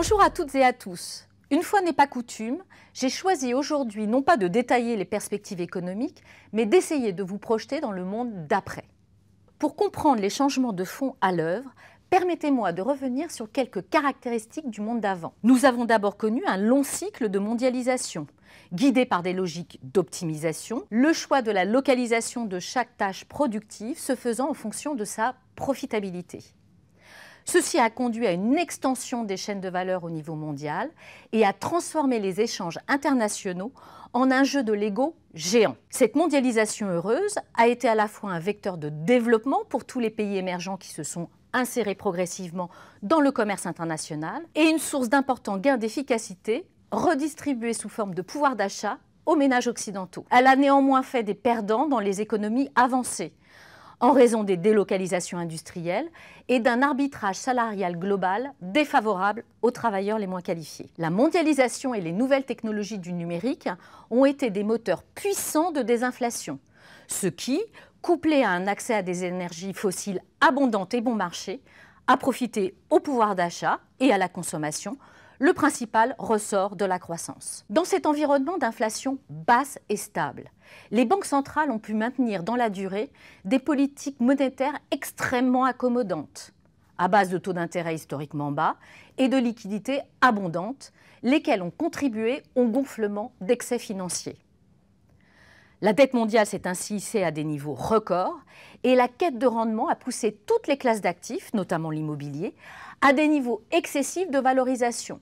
Bonjour à toutes et à tous. Une fois n'est pas coutume, j'ai choisi aujourd'hui non pas de détailler les perspectives économiques, mais d'essayer de vous projeter dans le monde d'après. Pour comprendre les changements de fond à l'œuvre, permettez-moi de revenir sur quelques caractéristiques du monde d'avant. Nous avons d'abord connu un long cycle de mondialisation, guidé par des logiques d'optimisation, le choix de la localisation de chaque tâche productive se faisant en fonction de sa profitabilité. Ceci a conduit à une extension des chaînes de valeur au niveau mondial et a transformé les échanges internationaux en un jeu de Lego géant. Cette mondialisation heureuse a été à la fois un vecteur de développement pour tous les pays émergents qui se sont insérés progressivement dans le commerce international et une source d'importants gains d'efficacité redistribués sous forme de pouvoir d'achat aux ménages occidentaux. Elle a néanmoins fait des perdants dans les économies avancées, en raison des délocalisations industrielles et d'un arbitrage salarial global défavorable aux travailleurs les moins qualifiés. La mondialisation et les nouvelles technologies du numérique ont été des moteurs puissants de désinflation, ce qui, couplé à un accès à des énergies fossiles abondantes et bon marché, a profité au pouvoir d'achat et à la consommation, le principal ressort de la croissance. Dans cet environnement d'inflation basse et stable, les banques centrales ont pu maintenir dans la durée des politiques monétaires extrêmement accommodantes, à base de taux d'intérêt historiquement bas et de liquidités abondantes, lesquelles ont contribué au gonflement d'excès financiers. La dette mondiale s'est ainsi hissée à des niveaux records et la quête de rendement a poussé toutes les classes d'actifs, notamment l'immobilier, à des niveaux excessifs de valorisation,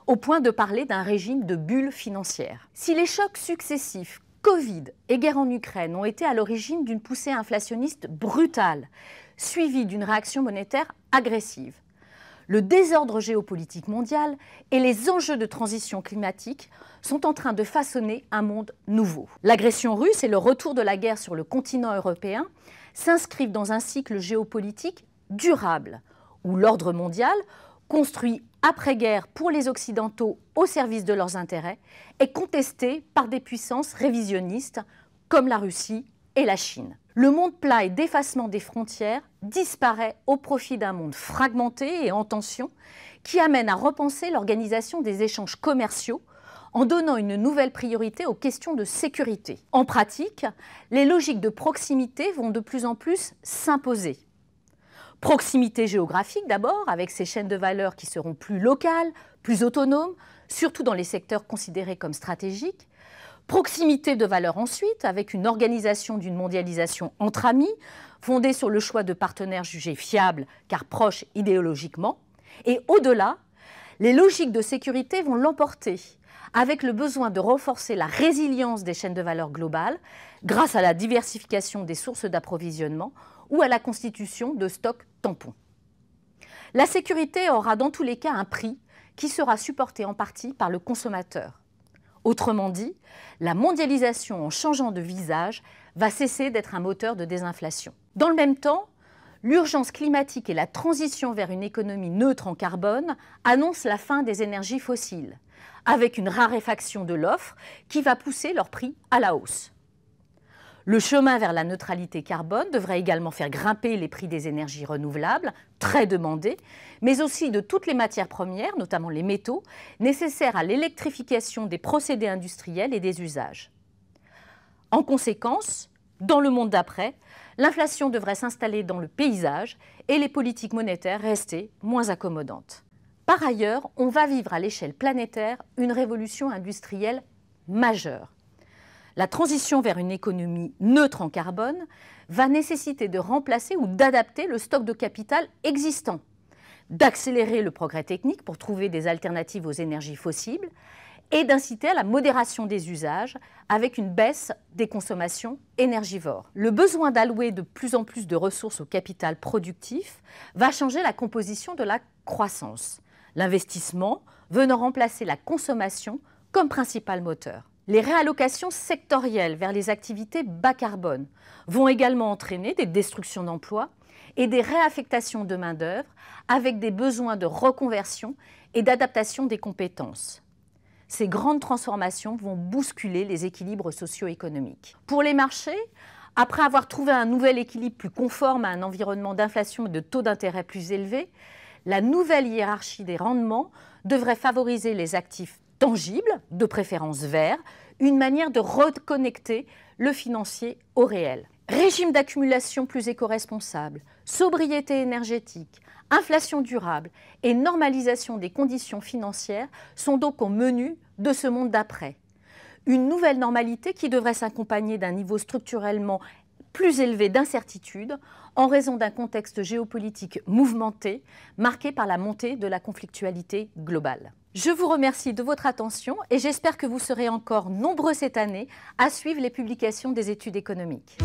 au point de parler d'un régime de bulle financière. Si les chocs successifs, Covid et guerre en Ukraine, ont été à l'origine d'une poussée inflationniste brutale, suivie d'une réaction monétaire agressive, le désordre géopolitique mondial et les enjeux de transition climatique sont en train de façonner un monde nouveau. L'agression russe et le retour de la guerre sur le continent européen s'inscrivent dans un cycle géopolitique durable, où l'ordre mondial, construit après-guerre pour les Occidentaux au service de leurs intérêts, est contesté par des puissances révisionnistes comme la Russie et la Chine. Le monde plat et d'effacement des frontières disparaît au profit d'un monde fragmenté et en tension qui amène à repenser l'organisation des échanges commerciaux en donnant une nouvelle priorité aux questions de sécurité. En pratique, les logiques de proximité vont de plus en plus s'imposer. Proximité géographique d'abord, avec ces chaînes de valeur qui seront plus locales, plus autonomes, surtout dans les secteurs considérés comme stratégiques. Proximité de valeur ensuite, avec une organisation d'une mondialisation entre amis, fondée sur le choix de partenaires jugés fiables car proches idéologiquement. Et au-delà, les logiques de sécurité vont l'emporter, avec le besoin de renforcer la résilience des chaînes de valeur globales grâce à la diversification des sources d'approvisionnement ou à la constitution de stocks tampons. La sécurité aura dans tous les cas un prix qui sera supporté en partie par le consommateur. Autrement dit, la mondialisation en changeant de visage va cesser d'être un moteur de désinflation. Dans le même temps, l'urgence climatique et la transition vers une économie neutre en carbone annoncent la fin des énergies fossiles, avec une raréfaction de l'offre qui va pousser leur prix à la hausse. Le chemin vers la neutralité carbone devrait également faire grimper les prix des énergies renouvelables, très demandées, mais aussi de toutes les matières premières, notamment les métaux, nécessaires à l'électrification des procédés industriels et des usages. En conséquence, dans le monde d'après, l'inflation devrait s'installer dans le paysage et les politiques monétaires rester moins accommodantes. Par ailleurs, on va vivre à l'échelle planétaire une révolution industrielle majeure. La transition vers une économie neutre en carbone va nécessiter de remplacer ou d'adapter le stock de capital existant, d'accélérer le progrès technique pour trouver des alternatives aux énergies fossiles et d'inciter à la modération des usages avec une baisse des consommations énergivores. Le besoin d'allouer de plus en plus de ressources au capital productif va changer la composition de la croissance, l'investissement venant remplacer la consommation comme principal moteur. Les réallocations sectorielles vers les activités bas carbone vont également entraîner des destructions d'emplois et des réaffectations de main-d'œuvre avec des besoins de reconversion et d'adaptation des compétences. Ces grandes transformations vont bousculer les équilibres socio-économiques. Pour les marchés, après avoir trouvé un nouvel équilibre plus conforme à un environnement d'inflation et de taux d'intérêt plus élevés, la nouvelle hiérarchie des rendements devrait favoriser les actifs tangibles, de préférence verts, une manière de reconnecter le financier au réel. Régime d'accumulation plus éco-responsable, sobriété énergétique, inflation durable et normalisation des conditions financières sont donc au menu de ce monde d'après. Une nouvelle normalité qui devrait s'accompagner d'un niveau structurellement plus élevé d'incertitude en raison d'un contexte géopolitique mouvementé, marqué par la montée de la conflictualité globale. Je vous remercie de votre attention et j'espère que vous serez encore nombreux cette année à suivre les publications des études économiques.